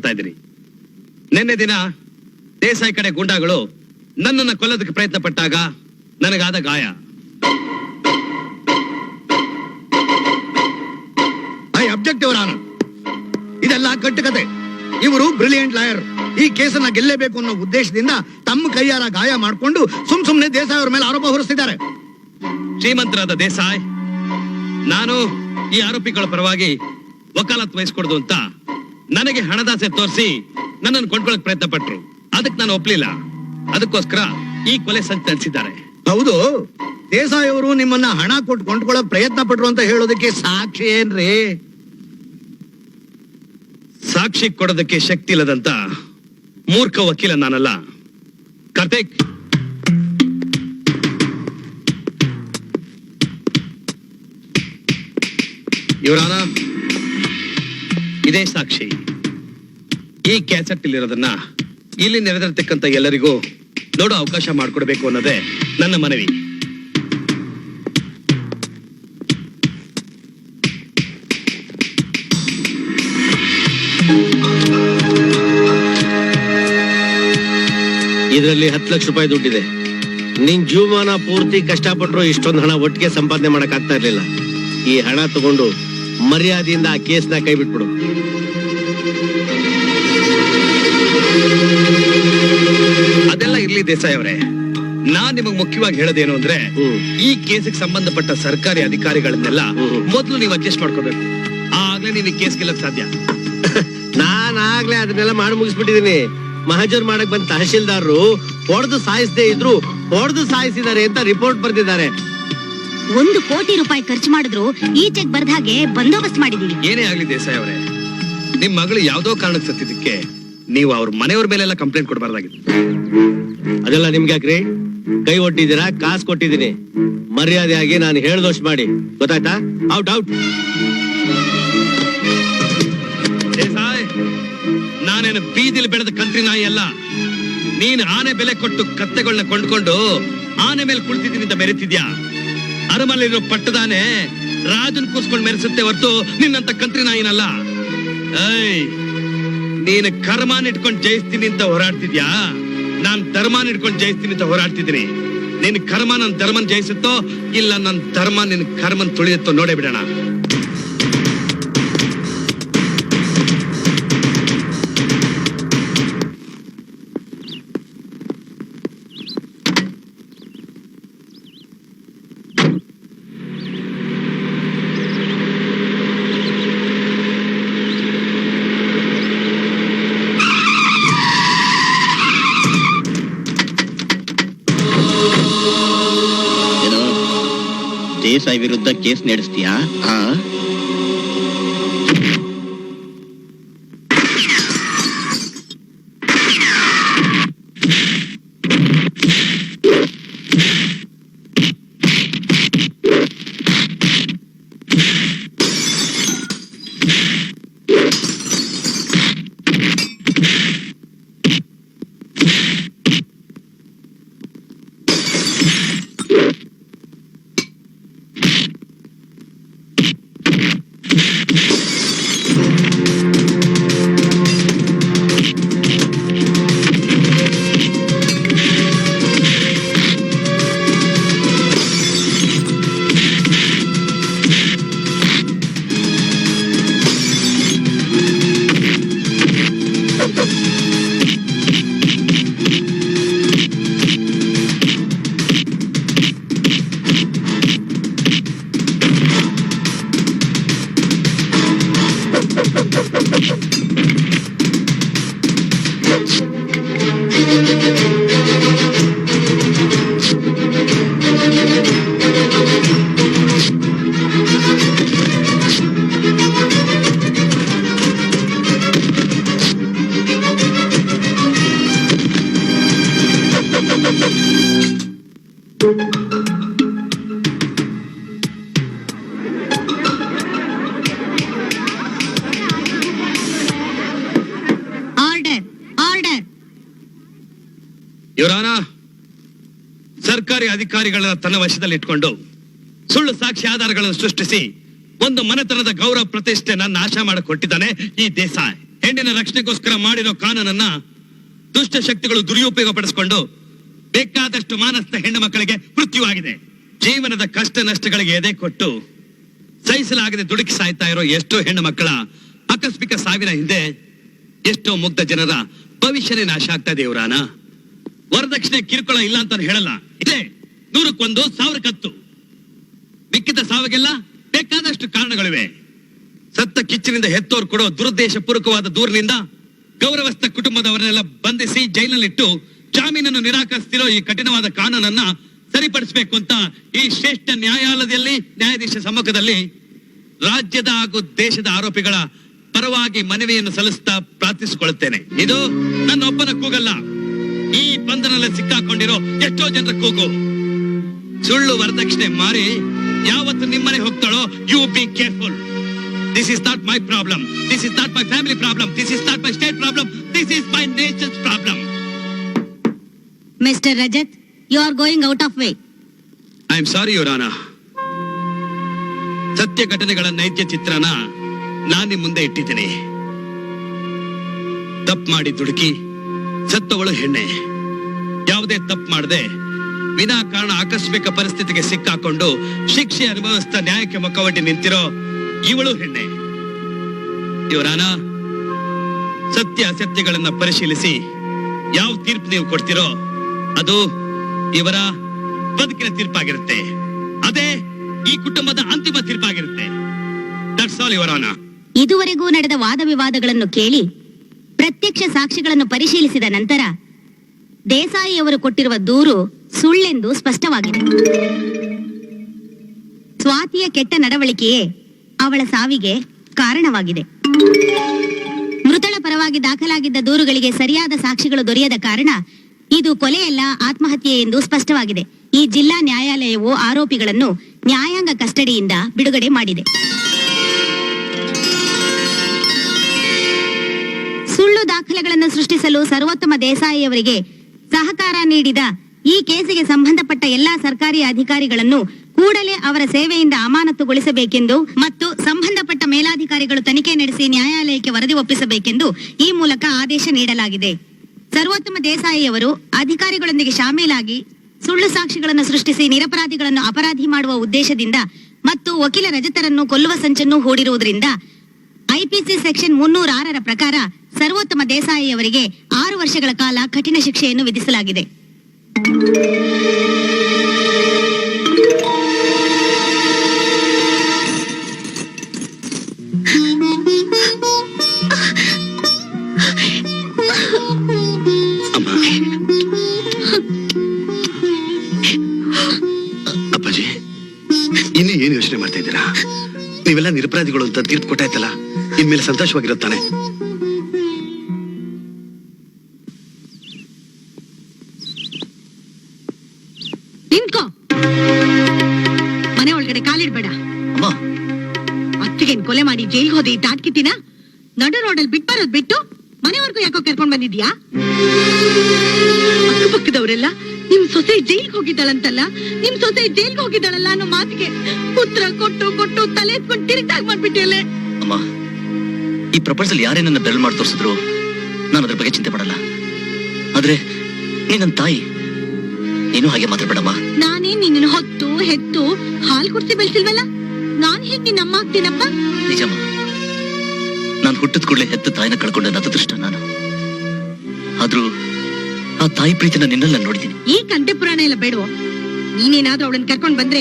ಮಾಡ್ತಾ ಇದ್ದೀನಿ. ನಿನ್ನೆ ದಿನ ದೇಸಾಯಿ ಕಡೆ ಗುಂಡಾಗಳು ನನ್ನನ್ನು ಕೊಲ್ಲೋದಕ್ಕೆ ಪ್ರಯತ್ನ ಪಟ್ಟಾಗ ನನಗಾದ ಗಾಯ. I object your honour. ಇದೆಲ್ಲ ಕಟ್ಟುಕತೆ. ಇವರು ಬ್ರಿಲಿಯಂಟ್ ಲಾಯರ್. ಈ ಕೇಸನ್ನ ಗೆಲ್ಲೇಬೇಕು ಅನ್ನೋ ಉದ್ದೇಶದಿಂದ ತಮ್ಮ ಕೈಯಾರ ಗಾಯ ಮಾಡಿಕೊಂಡು ಸುಮ್ನೆ ದೇಸಾಯಿ ಅವರ ಮೇಲೆ ಆರೋಪ ಹೊರಿಸ್ತಿದ್ದಾರೆ. ಶ್ರೀಮಂತರಾದ ದೇಸಾಯಿ ನಾನು ಈ ಆರೋಪಿಗಳ ಪರವಾಗಿ ವಕಾಲತ್ ವಹಿಸ್ಕೊಡ್ದು ಅಂತ ನನಗೆ ಹಣದಾಸೆ ತೋರಿಸಿ ನನ್ನನ್ನು ಕೊಂಡ್ಕೊಳ್ಳಕ್ ಪ್ರಯತ್ನ ಪಟ್ರು. ಅದಕ್ಕೆ ನಾನು ಒಪ್ಲಿಲ್ಲ. ಅದಕ್ಕೋಸ್ಕರ ಈ ಕೊಲೆ ಸಂಚು ನಡೆಸಿದ್ದಾರೆ. ಹೌದು, ದೇಸಾಯಿ ಅವರು ನಿಮ್ಮನ್ನ ಹಣ ಕೊಟ್ಟು ಕೊಂಡ್ಕೊಳ್ಳೋಕ್ ಪ್ರಯತ್ನ ಪಟ್ರು ಅಂತ ಹೇಳೋದಕ್ಕೆ ಸಾಕ್ಷಿ ಏನ್ರಿ? ಸಾಕ್ಷಿ ಕೊಡೋದಕ್ಕೆ ಶಕ್ತಿ ಇಲ್ಲದಂತ ಮೂರ್ಖ ವಕೀಲ ನಾನಲ್ಲ. ಕಾರ್ತಿಕ್, ಇವರಾನ ಇದೇ ಸಾಕ್ಷಿ. ಈ ಕ್ಯಾಸೆಟ್ ಇಲ್ಲಿರೋದನ್ನ ಇಲ್ಲಿ ನೆರೆದಿರ್ತಕ್ಕಂಥ ಎಲ್ಲರಿಗೂ ನೋಡೋ ಅವಕಾಶ ಮಾಡಿಕೊಡ್ಬೇಕು ಅನ್ನೋದೇ ನನ್ನ ಮನವಿ. ಇದರಲ್ಲಿ 10 ಲಕ್ಷ ರೂಪಾಯಿ ದುಡ್ಡಿದೆ. ನಿನ್ ಜೀವಮಾನ ಪೂರ್ತಿ ಕಷ್ಟಪಟ್ಟರು ಇಷ್ಟೊಂದು ಹಣ ಒಟ್ಟಿಗೆ ಸಂಪಾದನೆ ಮಾಡಕ್ ಆಗ್ತಾ ಇರ್ಲಿಲ್ಲ. ಈ ಹಣ ತಗೊಂಡು ಮರ್ಯಾದೆಯಿಂದ ಆ ಕೇಸ್ನ ಕೈ ಬಿಟ್ಬಿಡು. ಅದೆಲ್ಲ ಇರ್ಲಿ ದೇಸಾಯಿ ಅವರೇ, ನಾನ್ ನಿಮಗ್ ಮುಖ್ಯವಾಗಿ ಹೇಳೋದೇನು ಅಂದ್ರೆ ಈ ಕೇಸಿಗೆ ಸಂಬಂಧಪಟ್ಟ ಸರ್ಕಾರಿ ಅಧಿಕಾರಿಗಳನ್ನೆಲ್ಲ ಮೊದಲು ನೀವು ಅಡ್ಜಸ್ಟ್ ಮಾಡ್ಕೋಬೇಕು. ಆಗ್ಲೇ ನೀವು ಈ ಕೇಸ್ ಗೆಲ್ಲಕ್ ಸಾಧ್ಯ. ನಾನ್ ಆಗ್ಲೇ ಅದನ್ನೆಲ್ಲ ಮಾಡಿ ಮುಗಿಸ್ಬಿಟ್ಟಿದೀನಿ. ಮಹಜರ್ ಮಾಡಕ್ ಬಂದ ತಹಶೀಲ್ದಾರರು ಹೊಡೆದು ಸಾಯಿಸದೇ ಇದ್ರು ಹೊಡೆದು ಸಾಯಿಸಿದ್ದಾರೆ ಅಂತ ರಿಪೋರ್ಟ್ ಬರ್ದಿದ್ದಾರೆ. 1 ಕೋಟಿ ರೂಪಾಯಿ ಖರ್ಚು ಮಾಡಿದ್ರು ಈ ಚೆಕ್ ಬರ್ದ ಹಾಗೆ ಬಂದೋಬಸ್ತ್ ಮಾಡಿದೀವಿ. ಏನೇ ಆಗ್ಲಿ ದೇಸಾಯಿ ಅವರೇ, ನಿಮ್ ಮಗಳು ಯಾವ್ದೋ ಕಾರಣಕ್ಕೆ ಸತ್ತಿದ್ದಕ್ಕೆ ನೀವು ಅವ್ರ ಮನೆಯವ್ರ ಮೇಲೆಲ್ಲ ಕಂಪ್ಲೇಂಟ್ ಕೊಡಬಾರ್ದಾಗಿತ್ತು. ಅದೆಲ್ಲ ನಿಮ್ಗೆ ಯಾಕ್ರಿ? ಕೈ ಒಟ್ಟಿದ್ದೀರಾ, ಕಾಸು ಕೊಟ್ಟಿದ್ದೀನಿ. ಮರ್ಯಾದೆಯಾಗಿ ನಾನು ಹೇಳ್ದೋಷ್ಟು ಮಾಡಿ, ಗೊತ್ತಾಯ್ತಾ? Out out. ದೇಸಾಯಿ, ನಾನೇನು ಬೀದಿಲಿ ಬೆಳೆದ ಕಂತ್ರಿ ನಾಯಿ ಅಲ್ಲ. ನೀನ್ ಆನೆ ಬೆಲೆ ಕೊಟ್ಟು ಕತ್ತೆಗಳನ್ನ ಕೊಂಡ್ಕೊಂಡು ಆನೆ ಮೇಲೆ ಕುಳಿತಿದ್ದೀನಿ ಅಂತ ಮೆರೆತಿದ್ಯಾ? ಅರಮನೆಯಲ್ಲಿರೋ ಪಟ್ಟದಾನೆ ರಾಜನ್ ಕೂರ್ಸ್ಕೊಂಡು ಮೆರೆಸುತ್ತೆ ಹೊರತು ನಿನ್ನಂತ ಕಂತ್ರಿ ನಾಯಿನಲ್ಲ. ನೀನು ಕರ್ಮಾನ್ ಇಟ್ಕೊಂಡು ಜಯಿಸ್ತೀನಿ ಅಂತ ಹೋರಾಡ್ತಿದ್ಯಾ? ನಾನ್ ಧರ್ಮಾನ್ ಇಟ್ಕೊಂಡು ಜಯಿಸ್ತೀನಿ ಅಂತ ಹೋರಾಡ್ತಿದ್ದೀನಿ. ನಿನ್ ಕರ್ಮ ನನ್ ಧರ್ಮನ್ ಜಯಿಸುತ್ತೋ ಇಲ್ಲ ನನ್ ಧರ್ಮ ನಿನ್ ಕರ್ಮನ್ ತುಳಿಯುತ್ತೋ ನೋಡೇ ಬಿಡೋಣ. ದೇಸಾಯಿ ವಿರುದ್ಧ ಕೇಸ್ ನಡೆಸ್ತೀಯಾ? ಇವರಾನ ಸರ್ಕಾರಿ ಅಧಿಕಾರಿಗಳನ್ನ ತನ್ನ ವಶದಲ್ಲಿ ಇಟ್ಕೊಂಡು ಸುಳ್ಳು ಸಾಕ್ಷಿ ಆಧಾರಗಳನ್ನು ಸೃಷ್ಟಿಸಿ ಒಂದು ಮನೆತನದ ಗೌರವ ಪ್ರತಿಷ್ಠೆ ನನ್ನ ನಾಶ ಮಾಡಕ್ ಕೊಟ್ಟಿದ್ದಾನೆ ಈ ದೇಸಾಯಿ. ಹೆಣ್ಣಿನ ರಕ್ಷಣೆಗೋಸ್ಕರ ಮಾಡಿರೋ ಕಾನೂನನ್ನ ದುಷ್ಟ ಶಕ್ತಿಗಳು ದುರುಪಯೋಗ ಪಡಿಸಿಕೊಂಡು ಬೇಕಾದಷ್ಟು ಮಾನಸ್ಥ ಹೆಣ್ಣು ಮಕ್ಕಳಿಗೆ ಮೃತ್ಯುವಾಗಿದೆ. ಜೀವನದ ಕಷ್ಟ ನಷ್ಟಗಳಿಗೆ ಎದೆ ಕೊಟ್ಟು ಸಹಿಸಲಾಗದೆ ದುಡುಕಿ ಸಾಯ್ತಾ ಇರೋ ಎಷ್ಟೋ ಹೆಣ್ಣು ಮಕ್ಕಳ ಆಕಸ್ಮಿಕ ಸಾವಿನ ಹಿಂದೆ ಎಷ್ಟೋ ಮುಗ್ಧ ಜನರ ಭವಿಷ್ಯನೇ ನಾಶ ಆಗ್ತಾ ಇದೆ. ಇವರಾನ ವರದಕ್ಷಿಣೆ ಕಿರುಕುಳ ಇಲ್ಲ ಅಂತ ಹೇಳಲ್ಲ, ಇದೆ 100ಕ್ಕೆ1 1000ಕ್ಕೆ10. ಮಿಕ್ಕಿದ ಸಾವಿಗೆಲ್ಲ ಬೇಕಾದಷ್ಟು ಕಾರಣಗಳಿವೆ. ಸತ್ತ ಕಿಚ್ಚಿನಿಂದ ಹೆತ್ತೋರು ಕೊಡೋ ದುರುದ್ದೇಶ ಪೂರ್ವಕವಾದ ದೂರಿನಿಂದ ಗೌರವಸ್ಥ ಕುಟುಂಬದವರನ್ನೆಲ್ಲ ಬಂಧಿಸಿ ಜೈಲಿನಲ್ಲಿಟ್ಟು ಜಾಮೀನನ್ನು ನಿರಾಕರಿಸ್ತಿರೋ ಈ ಕಠಿಣವಾದ ಕಾನೂನನ್ನ ಸರಿಪಡಿಸಬೇಕು ಅಂತ ಈ ಶ್ರೇಷ್ಠ ನ್ಯಾಯಾಲಯದಲ್ಲಿ ನ್ಯಾಯಾಧೀಶ ಸಮ್ಮುಖದಲ್ಲಿ ರಾಜ್ಯದ ಹಾಗೂ ದೇಶದ ಆರೋಪಿಗಳ ಪರವಾಗಿ ಮನವಿಯನ್ನು ಸಲ್ಲಿಸ್ತಾ ಪ್ರಾರ್ಥಿಸಿಕೊಳ್ಳುತ್ತೇನೆ. ಇದು ನನ್ನೊಬ್ಬನ ಕೂಗಲ್ಲ, ಈ ಬಂಧನಲ್ಲಿ ಸಿಕ್ಕಾಕೊಂಡಿರೋ ಎಷ್ಟೋ ಜನರ ಕೂಗು. ಸುಳ್ಳು ವರದಕ್ಷಿಣೆ ಮಾರಿ ಯಾವತ್ತು ನಿಮ್ಮನೆ ಹೋಗ್ತಾಳೋ, you be careful. This is not my problem. This is not my family problem. This is not my state problem. This is my nation's problem. Mr. Rajat, you are going out of way. I am sorry, Your Honor. ಸತ್ಯ ಘಟನೆಗಳ ನೈಜ ಚಿತ್ರನ ನಾನೇ ಮುಂದೆ ಇಟ್ಟಿದ್ದೀನಿ. ತಪ್ಪು ಮಾಡಿ ದುಡುಕಿ ಸತ್ತವಳು ಹೆಣ್ಣೆ. ಯಾವುದೇ ತಪ್ಪು ಮಾಡದೆ ವಿನಾಕಾರಣ ಆಕಸ್ಮಿಕ ಪರಿಸ್ಥಿತಿಗೆ ಸಿಕ್ಕಾಕೊಂಡು ಶಿಕ್ಷೆ ಅನುಭವಿಸ್ತಾ ನ್ಯಾಯಕ್ಕೆ ಮುಖವಟ್ಟಿ ನಿಂತಿರೋ ಇವಳು ಹೆಣ್ಣೆ. ಇವರಾನ ಸತ್ಯ ಅಸತ್ಯಗಳನ್ನ ಪರಿಶೀಲಿಸಿ ಯಾವ ತೀರ್ಪು ನೀವು ಕೊಡ್ತಿರೋ ಅದು ಇವರ ಬದುಕಿನ ತೀರ್ಪಾಗಿರುತ್ತೆ. ಅದೇ ಈ ಕುಟುಂಬದ ಅಂತಿಮ ತೀರ್ಪಾಗಿರುತ್ತೆ. That's all your honour. ಇದುವರೆಗೂ ನಡೆದ ವಾದ ವಿವಾದಗಳನ್ನು ಕೇಳಿ ಪ್ರತ್ಯಕ್ಷ ಸಾಕ್ಷಿಗಳನ್ನು ಪರಿಶೀಲಿಸಿದ ನಂತರ ದೇಸಾಯಿ ಅವರು ಕೊಟ್ಟಿರುವ ದೂರು ಸುಳ್ಳೆಂದು ಸ್ಪಷ್ಟವಾಗಿದೆ. ಸ್ವಾತಿಯ ಕೆಟ್ಟ ನಡವಳಿಕೆಯೇ ಅವಳ ಸಾವಿಗೆ ಕಾರಣವಾಗಿದೆ. ಮೃತಳ ಪರವಾಗಿ ದಾಖಲಾಗಿದ್ದ ದೂರುಗಳಿಗೆ ಸರಿಯಾದ ಸಾಕ್ಷಿಗಳು ದೊರೆಯದ ಕಾರಣ ಇದು ಕೊಲೆಯಲ್ಲ, ಆತ್ಮಹತ್ಯೆ ಎಂದು ಸ್ಪಷ್ಟವಾಗಿದೆ. ಈ ಜಿಲ್ಲಾ ನ್ಯಾಯಾಲಯವು ಆರೋಪಿಗಳನ್ನು ನ್ಯಾಯಾಂಗ ಕಸ್ಟಡಿಯಿಂದ ಬಿಡುಗಡೆ ಮಾಡಿದೆ. ಸುಳ್ಳು ದಾಖಲೆಗಳನ್ನು ಸೃಷ್ಟಿಸಲು ಸರ್ವೋತ್ತಮ ದೇಸಾಯಿಯವರಿಗೆ ಸಹಕಾರ ನೀಡಿದ ಈ ಕೇಸಿಗೆ ಸಂಬಂಧಪಟ್ಟ ಎಲ್ಲಾ ಸರ್ಕಾರಿ ಅಧಿಕಾರಿಗಳನ್ನು ಕೂಡಲೇ ಅವರ ಸೇವೆಯಿಂದ ಅಮಾನತುಗೊಳಿಸಬೇಕೆಂದು ಮತ್ತು ಸಂಬಂಧಪಟ್ಟ ಮೇಲಾಧಿಕಾರಿಗಳು ತನಿಖೆ ನಡೆಸಿ ನ್ಯಾಯಾಲಯಕ್ಕೆ ವರದಿ ಒಪ್ಪಿಸಬೇಕೆಂದು ಈ ಮೂಲಕ ಆದೇಶ ನೀಡಲಾಗಿದೆ. ಸರ್ವೋತ್ತಮ ದೇಸಾಯಿಯವರು ಅಧಿಕಾರಿಗಳೊಂದಿಗೆ ಶಾಮೀಲಾಗಿ ಸುಳ್ಳು ಸಾಕ್ಷಿಗಳನ್ನು ಸೃಷ್ಟಿಸಿ ನಿರಪರಾಧಿಗಳನ್ನು ಅಪರಾಧಿ ಮಾಡುವ ಉದ್ದೇಶದಿಂದ ಮತ್ತು ವಕೀಲ ರಜತರನ್ನು ಕೊಲ್ಲುವ ಸಂಚನ್ನು ಹೂಡಿರುವುದರಿಂದ ಐಪಿಸಿ ಸೆಕ್ಷನ್ 306ರ ಪ್ರಕಾರ ಸರ್ವೋತ್ತಮ ದೇಸಾಯಿಯವರಿಗೆ 6 ವರ್ಷಗಳ ಕಾಲ ಕಠಿಣ ಶಿಕ್ಷೆಯನ್ನು ವಿಧಿಸಲಾಗಿದೆ. ಅಪ್ಪಾಜಿ, ಇನ್ನು ಏನು ಯೋಚನೆ ಮಾಡ್ತಾ ಇದ್ದೀರಾ? ನೀವೆಲ್ಲ ನಿರಪರಾಧಿಗಳು ಅಂತ ತೀರ್ಪು ಕೊಟ್ಟಾಯ್ತಲ್ಲ, ಇನ್ಮೇಲೆ ಸಂತೋಷವಾಗಿರುತ್ತಾನೆ. ನಿಂತ್ಕೋ, ಮನೆ ಒಳಗಡೆ ಕಾಲಿಡ್ಬೇಡ. ಅತ್ತಿಗೆ ಕೊಲೆ ಮಾಡಿ ಜೈಲ್ಗೆ ಹೋದೆ ಈ ತಾಟ್ಕಿತಿನ ನಡು ರೋಡಲ್ಲಿ ಬಿಟ್ಟು ಬರೋದ್ ಬಿಟ್ಟು ಮನೆವರೆಗೂ ಯಾಕೋ ಕರ್ಕೊಂಡ್ ಬಂದಿದ್ಯಾ? ಅಕ್ಕಪಕ್ಕದವರೆಲ್ಲ ನಿಮ್ ಸೊಸೆ ಜೈಲ್ಗೆ ಹೋಗಿದ್ದಾಳಂತಲ್ಲ, ನಿಮ್ ಸೊಸೆ ಜೈಲ್ಗೆ ಹೋಗಿದ್ದಾಳಲ್ಲ ಅನ್ನೋ ಮಾತಿಗೆ ಉತ್ತರ ಕೊಟ್ಟು ಕೊಟ್ಟು ತಲೆ ಎತ್ಕೊಂಡು ತಿರುಗ್ದಾಗ ಮಾಡ್ಬಿಟ್ಟಿಯಲ್ಲೇ. ಅಮ್ಮ, ಈ ಪ್ರಪಂಚದಲ್ಲಿ ಯಾರೇ ನನ್ನ ಬೆರಳು ಮಾಡಿ ತೋರಿಸಿದ್ರು ನಾನು ಅದ್ರ ಬಗ್ಗೆ ಚಿಂತೆ ಮಾಡಲ್ಲ. ಆದ್ರೆ ನೀ ನನ್ನ ತಾಯಿ, ನೀನು ಹಾಗೆ ಮಾತಾಡ್ಬೇಡಮ್ಮ. ನಾನೇ ನಿನ್ನ ಹೊತ್ತು ಹೆತ್ತು ಹಾಲು ಕುಡಿಸಿ ಬೆಳೆಸಿಲ್ವಲ್ಲ, ನಾನ್ ಹೇಗೆ ನಿನ್ನ ಅಮ್ಮ ಆಗ್ತೀನಪ್ಪ? ನಿಜಮ್ಮ, ನಾನು ಹುಟ್ಟಿದ ಕೂಡಲೇ ಹೆತ್ತ ತಾಯಿನ ಕಳ್ಕೊಂಡ ಅದೃಷ್ಟ ನಾನು. ಆದ್ರೂ ಆ ತಾಯಿ ಪ್ರೀತಿನ ನಿನ್ನೆಲ್ಲ ನೋಡಿದ್ದೀನಿ. ಈ ಕಂಠೆ ಪುರಾಣ ಎಲ್ಲ ಬೇಡವೋ? ನೀನೇನಾದ್ರೂ ಅವಳನ್ನ ಕರ್ಕೊಂಡ್ ಬಂದ್ರೆ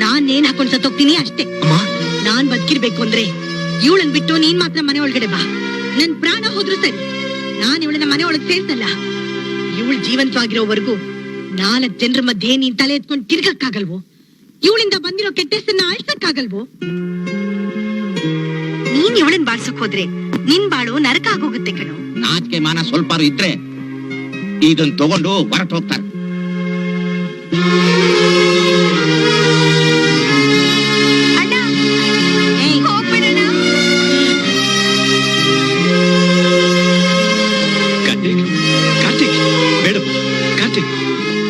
ನಾನೇನ್ ಹಾಕೊಂಡ್ ಸತ್ತೋಗ್ತೀನಿ ಅಷ್ಟೇ. ನಾನ್ ಬದುಕಿರ್ಬೇಕು ಅಂದ್ರೆ ಇವಳನ್ ಬಿಟ್ಟು ನೀನ್ ಮಾತ್ರ ಮನೆ ಒಳಗಡೆ ಬಾ. ನನ್ ಪ್ರಾಣ ಹೋದ್ರು ಸರಿ, ನಾನ್ ಇವಳನ್ನ ಮನೆ ಒಳಗ್ ಸೇರ್ಸಲ್ಲ. ಇವಳು ಜೀವಂತವಾಗಿರೋವರೆಗೂ 4 ಜನರ ಮಧ್ಯೆ ನೀನ್ ತಲೆ ಎತ್ಕೊಂಡ್ ತಿರ್ಗಕ್ಕಾಗಲ್ವೋ? ಇವಳಿಂದ ಬಂದಿರೋ ಕೆಟ್ಟ ಹೆಸರನ್ನ ಅಳ್ಸಕ್ಕಾಗಲ್ವೋ? ನೀನ್ ಇವಳನ್ ಬಾಳ್ಸಕ್ ಹೋದ್ರೆ ನಿನ್ ಬಾಳು ನರಕ ಆಗೋಗುತ್ತೆ ಕಣೋ. ನಾಚಿಕೆ ಮಾನ ಸ್ವಲ್ಪ ಇದ್ರೆ ಇದನ್ ತಗೊಂಡು ಹೊರಟು ಹೋಗ್ತಾರೆ.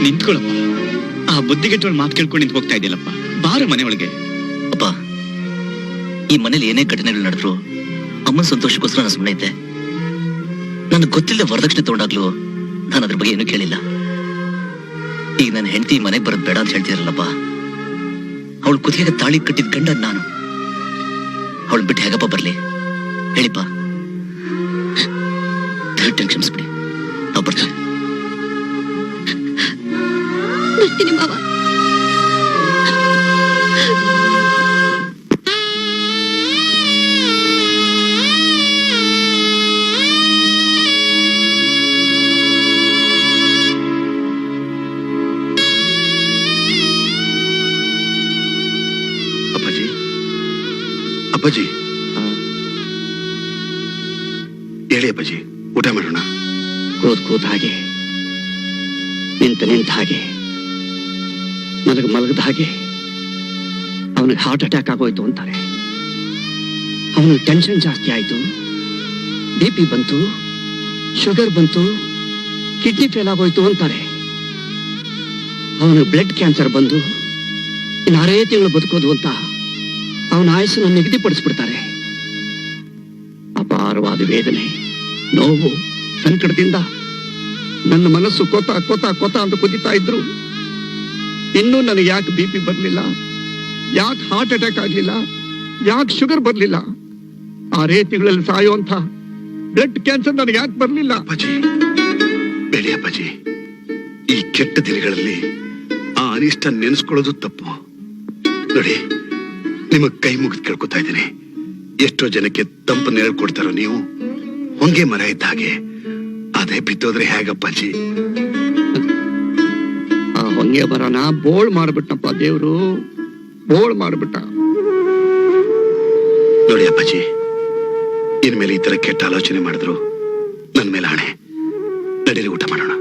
ನಿಂತ್ಕೊಳ್ಳಪ್ಪ, ಆ ಬುದ್ಧಿಗೆಟ್ಟವಳ ಮಾತು ಕೇಳ್ಕೊಂಡು ನಿಂತು ಹೋಗ್ತಾ ಇದೆಯಲ್ಲಪ್ಪ. ಬಾರ ಮನೆ ಒಳಗೆ. ಅಪ್ಪ, ಈ ಮನೇಲಿ ಏನೇ ಘಟನೆಗಳು ನಡೆದ್ರು ಅಮ್ಮನ ಸಂತೋಷಕ್ಕೋಸ್ಕರ ನಾನು ಸುಮ್ಮನೆ ಇದ್ದೆ. ನನಗೆ ಗೊತ್ತಿಲ್ಲದೆ ವರದಕ್ಷಿಣೆ ತಗೊಂಡಾಗ್ಲೂ ನಾನು ಅದ್ರ ಬಗ್ಗೆ ಏನೂ ಕೇಳಿಲ್ಲ. ಈಗ ನನ್ನ ಹೆಂಡತಿ ಮನೆಗೆ ಬರೋದು ಬೇಡ ಅಂತ ಹೇಳ್ತಿರಲ್ಲಪ್ಪ, ಅವಳು ಕುತ್ತಿಗೆ ತಾಳಿ ಕಟ್ಟಿದ ಗಂಡ ನಾನು. ಅವಳು ಬಿಟ್ಟು ಹೇಗಪ್ಪ ಬರ್ಲಿ ಹೇಳಿಪ್ಪ? ದಯವಿಟ್ಟು ಕ್ಷಮಿಸ್ಬಿಡಿ, ನಾವು ಬರ್ತೀವಿ. ಬರ್ತೀನಿ ಮಾವ. ಅಪ್ಪಾಜಿ, ಅಪ್ಪಾಜಿ, ಹೇಳಿ ಅಪ್ಪಾಜಿ, ಊಟ ಮಾಡೋಣ. ಕೂತ್ ಹಾಗೆ, ನಿಂತ ಹಾಗೆ, ಮಲಗದ ಹಾಗೆ. ಅವನಿಗೆ ಹಾರ್ಟ್ ಅಟ್ಯಾಕ್ ಆಗೋಯ್ತು ಅಂತಾರೆ. ಅವನಿಗೆ ಟೆನ್ಷನ್ ಜಾಸ್ತಿ ಆಯ್ತು, BP ಬಂತು, ಶುಗರ್ ಬಂತು, ಕಿಡ್ನಿ ಫೇಲ್ ಆಗೋಯ್ತು ಅಂತಾರೆ. ಅವನಿಗೆ ಬ್ಲಡ್ ಕ್ಯಾನ್ಸರ್ ಬಂದು ಇನ್ನು 6 ತಿಂಗಳು ಬದುಕೋದು ಅಂತ ಅವನ ಆಯಸ್ಸನ್ನು ನಿಗದಿಪಡಿಸ್ಬಿಡ್ತಾರೆ. ಅಪಾರವಾದ ವೇದನೆ, ನೋವು, ಸಂಕಟದಿಂದ ನನ್ನ ಮನಸ್ಸು ಕೊತ ಅಂತ ಕುದಿತಾ ಇದ್ರು. ಇನ್ನೂ ನನಗೆ ಯಾಕೆ BP ಬರ್ಲಿಲ್ಲ, ಯಾಕೆ ಹಾರ್ಟ್ ಅಟ್ಯಾಕ್ ಆಗ್ಲಿಲ್ಲ, ಯಾಕೆ ಶುಗರ್ ಬರ್ಲಿಲ್ಲ, 6 ತಿಂಗಳಲ್ಲಿ ಸಾಯೋಂಥ ಬ್ಲಡ್ ಕ್ಯಾನ್ಸರ್ ನನಗೆ ಯಾಕೆ ಬರ್ಲಿಲ್ಲ? ಅಪ್ಪಾಜಿ, ಬೇಡಿ ಅಪ್ಪಾಜಿ, ಈ ಕೆಟ್ಟ ದಿನಗಳಲ್ಲಿ ಆ ಅನಿಷ್ಟ ನೆನೆಸ್ಕೊಳ್ಳೋದು ತಪ್ಪು. ನೋಡಿ, ನಿಮಗ್ ಕೈ ಮುಗಿದು ಕೇಳ್ಕೊತಾ ಇದ್ದೀನಿ. ಎಷ್ಟೋ ಜನಕ್ಕೆ ತಂಪು ನೆರಳು ಕೊಡ್ತಾರೋ ನೀವು, ಹೊಂಗೆ ಮರ ಇದ್ದ ಹಾಗೆ. ಅದೇ ಬಿತ್ತೋದ್ರೆ ಹೇಗಪ್ಪಾಜಿ? ಆ ಹೊಂಗೆ ಮರನ ಬೋಳ್ ಮಾಡ್ಬಿಟ್ಟಪ್ಪ ದೇವ್ರು, ಬೋಳ್ ಮಾಡ್ಬಿಟ್ಟ. ನೋಡಿ ಅಪ್ಪಾಜಿ, ಇನ್ಮೇಲೆ ಈ ತರ ಕೆಟ್ಟ ಆಲೋಚನೆ ಮಾಡಿದ್ರು ನನ್ ಮೇಲೆ ಆಣೆ. ನಡೀರಿ ಊಟ ಮಾಡೋಣ.